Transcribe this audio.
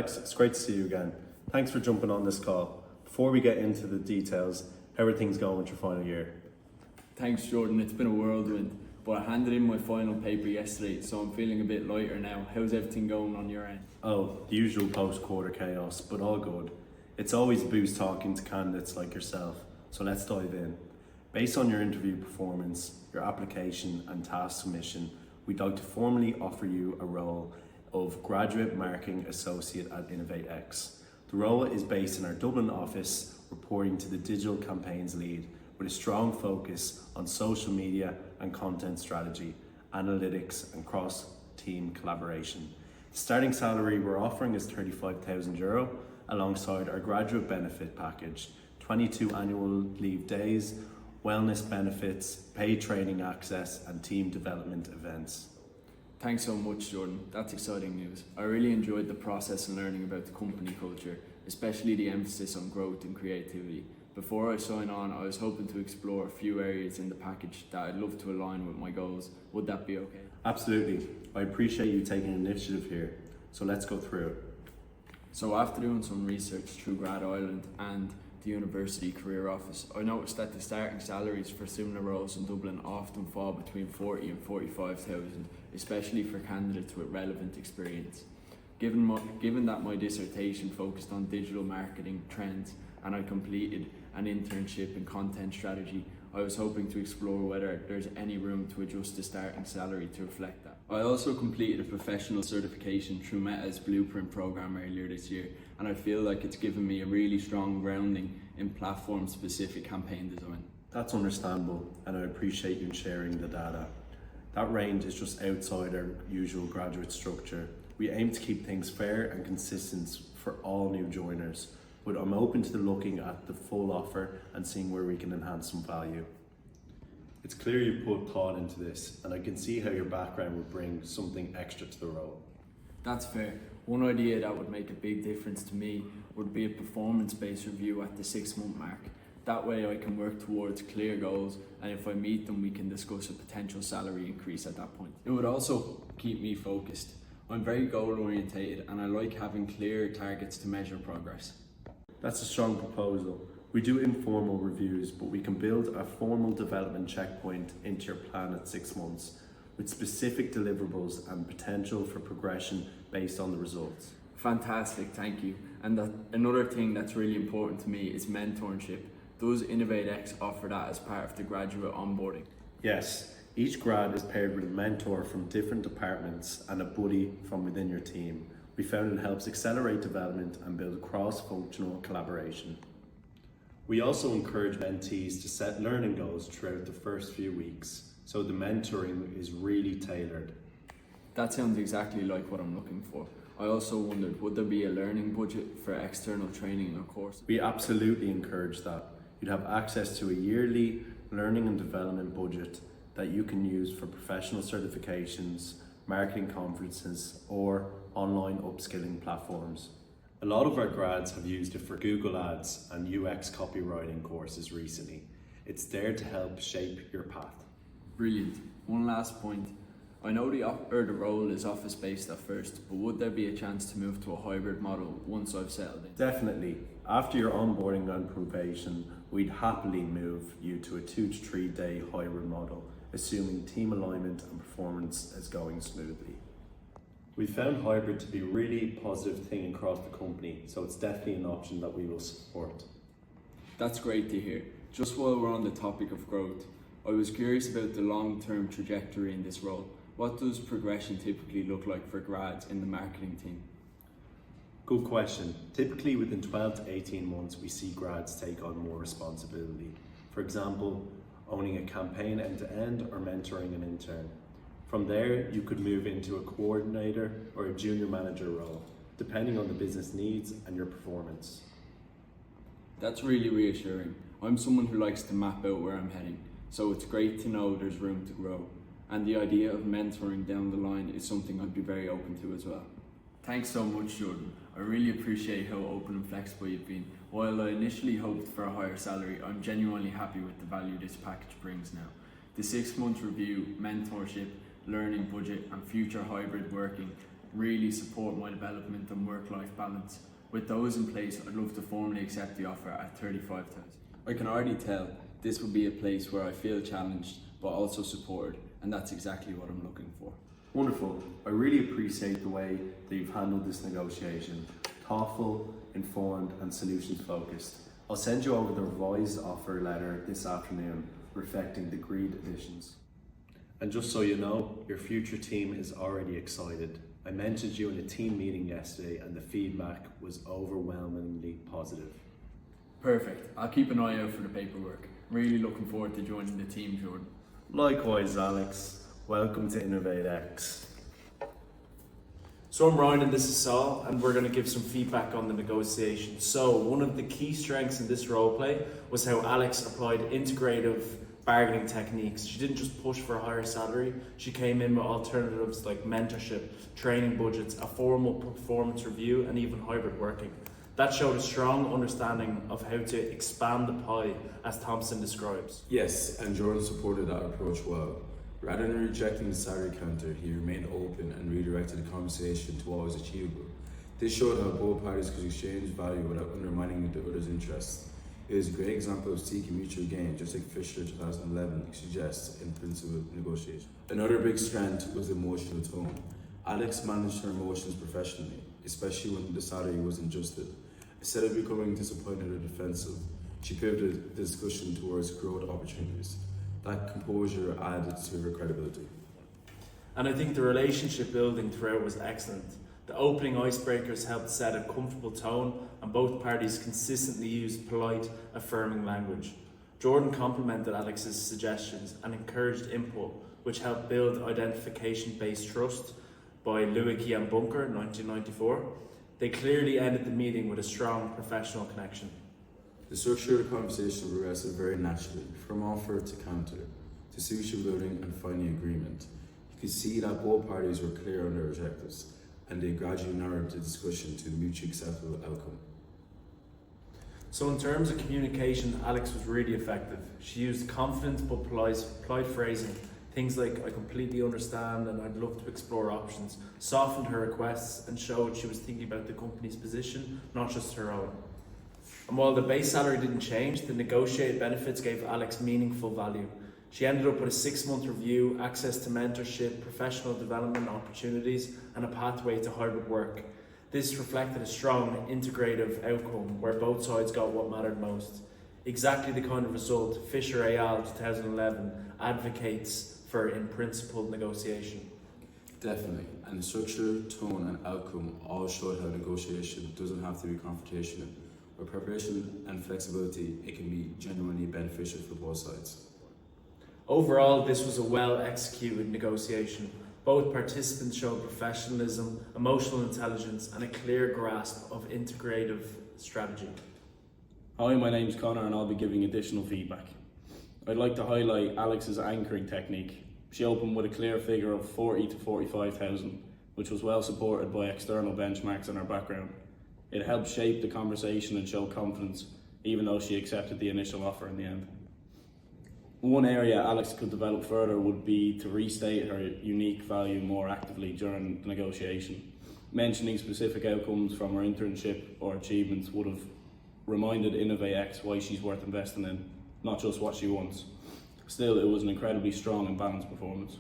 Alex, it's great to see you again. Thanks for jumping on this call. Before we get into the details, how are things going with your final year? Thanks, Jordan. It's been a whirlwind, but I handed in my final paper yesterday, so I'm feeling a bit lighter now. How's everything going on your end? Oh, the usual post-quarter chaos, but all good. It's always a boost talking to candidates like yourself, so let's dive in. Based on your interview performance, your application and task submission, we'd like to formally offer you a role of Graduate Marketing Associate at InnovateX. The role is based in our Dublin office, reporting to the Digital Campaigns Lead, with a strong focus on social media and content strategy, analytics and cross-team collaboration. The starting salary we're offering is €35,000 alongside our graduate benefit package, 22 annual leave days, wellness benefits, paid training access and team development events. Thanks so much, Jordan. That's exciting news. I really enjoyed the process and learning about the company culture, especially the emphasis on growth and creativity. Before I sign on, I was hoping to explore a few areas in the package that I'd love to align with my goals. Would that be okay? Absolutely. I appreciate you taking initiative here. So let's go through it. So after doing some research through Grad Ireland and the University Career Office, I noticed that the starting salaries for similar roles in Dublin often fall between 40 and 45,000, especially for candidates with relevant experience. Given that my dissertation focused on digital marketing trends and I completed an internship in content strategy, I was hoping to explore whether there's any room to adjust the starting salary to reflect that. I also completed a professional certification through Meta's Blueprint program earlier this year, and I feel like it's given me a really strong grounding in platform-specific campaign design. That's understandable, and I appreciate you sharing the data. That range is just outside our usual graduate structure. We aim to keep things fair and consistent for all new joiners, but I'm open to looking at the full offer and seeing where we can enhance some value. It's clear you've put thought into this, and I can see how your background would bring something extra to the role. That's fair. One idea that would make a big difference to me would be a performance-based review at the 6-month mark. That way I can work towards clear goals, and if I meet them, we can discuss a potential salary increase at that point. It would also keep me focused. I'm very goal-orientated and I like having clear targets to measure progress. That's a strong proposal. We do informal reviews, but we can build a formal development checkpoint into your plan at 6 months, with specific deliverables and potential for progression based on the results. Fantastic, thank you. And another thing that's really important to me is mentorship. Does InnovateX offer that as part of the graduate onboarding? Yes, each grad is paired with a mentor from different departments and a buddy from within your team. We found it helps accelerate development and build cross-functional collaboration. We also encourage mentees to set learning goals throughout the first few weeks, so the mentoring is really tailored. That sounds exactly like what I'm looking for. I also wondered, would there be a learning budget for external training or courses? We absolutely encourage that. You'd have access to a yearly learning and development budget that you can use for professional certifications, marketing conferences, or online upskilling platforms. A lot of our grads have used it for Google Ads and UX copywriting courses recently. It's there to help shape your path. Brilliant. One last point. I know the role is office-based at first, but would there be a chance to move to a hybrid model once I've settled in? Definitely. After your onboarding and probation, we'd happily move you to a 2 to 3 day hybrid model, assuming team alignment and performance is going smoothly. We found hybrid to be a really positive thing across the company, so it's definitely an option that we will support. That's great to hear. Just while we're on the topic of growth, I was curious about the long-term trajectory in this role. What does progression typically look like for grads in the marketing team? Good question. Typically within 12 to 18 months, we see grads take on more responsibility. For example, owning a campaign end-to-end or mentoring an intern. From there, you could move into a coordinator or a junior manager role, depending on the business needs and your performance. That's really reassuring. I'm someone who likes to map out where I'm heading, so it's great to know there's room to grow. And the idea of mentoring down the line is something I'd be very open to as well. Thanks so much, Jordan. I really appreciate how open and flexible you've been. While I initially hoped for a higher salary, I'm genuinely happy with the value this package brings now. The 6-month review, mentorship, learning budget and future hybrid working really support my development and work-life balance. With those in place, I'd love to formally accept the offer at 35,000. I can already tell this will be a place where I feel challenged but also supported, and that's exactly what I'm looking for. Wonderful. I really appreciate the way that you've handled this negotiation. Thoughtful, informed, and solutions focused. I'll send you over the revised offer letter this afternoon, reflecting the agreed additions. And just so you know, your future team is already excited. I mentioned you in a team meeting yesterday and the feedback was overwhelmingly positive. Perfect. I'll keep an eye out for the paperwork. Really looking forward to joining the team, Jordan. Likewise, Alex. Welcome to InnovateX. So I'm Ryan and this is Saul, and we're going to give some feedback on the negotiation. So one of the key strengths in this role play was how Alex applied integrative bargaining techniques. She didn't just push for a higher salary, she came in with alternatives like mentorship, training budgets, a formal performance review, and even hybrid working. That showed a strong understanding of how to expand the pie, as Thompson describes. Yes, and Jordan supported that approach well. Rather than rejecting the salary counter, he remained open and redirected the conversation to what was achievable. This showed how both parties could exchange value without undermining the other's interests. It is a great example of seeking mutual gain, just like Fisher 2011 suggests in Principal Negotiation. Another big strength was the emotional tone. Alex managed her emotions professionally, especially when the salary wasn't adjusted. Instead of becoming disappointed or defensive, she pivoted the discussion towards growth opportunities. That composure added to her credibility. And I think the relationship building throughout was excellent. The opening icebreakers helped set a comfortable tone, and both parties consistently used polite, affirming language. Jordan complimented Alex's suggestions and encouraged input, which helped build identification-based trust by Lewicki and Bunker, 1994. They clearly ended the meeting with a strong professional connection. The structure of the conversation progressed very naturally, from offer to counter, to solution building and finding agreement. You could see that both parties were clear on their objectives, and they gradually narrowed the discussion to a mutually acceptable outcome. So in terms of communication, Alex was really effective. She used confident but polite phrasing. Things like, I completely understand and I'd love to explore options, softened her requests and showed she was thinking about the company's position, not just her own. And while the base salary didn't change, the negotiated benefits gave Alex meaningful value. She ended up with a 6-month review, access to mentorship, professional development opportunities, and a pathway to hybrid work. This reflected a strong, integrative outcome where both sides got what mattered most. Exactly the kind of result Fisher et al. 2011 advocates for in principle negotiation. Definitely, and the structure, tone and outcome all showed how negotiation doesn't have to be confrontational. With preparation and flexibility, it can be genuinely beneficial for both sides. Overall, this was a well-executed negotiation. Both participants showed professionalism, emotional intelligence, and a clear grasp of integrative strategy. Hi, my name's Connor and I'll be giving additional feedback. I'd like to highlight Alex's anchoring technique. She opened with a clear figure of 40 to 45,000, which was well supported by external benchmarks in her background. It helped shape the conversation and show confidence, even though she accepted the initial offer in the end. One area Alex could develop further would be to restate her unique value more actively during the negotiation. Mentioning specific outcomes from her internship or achievements would have reminded InnovateX why she's worth investing in, not just what she wants. Still, it was an incredibly strong and balanced performance.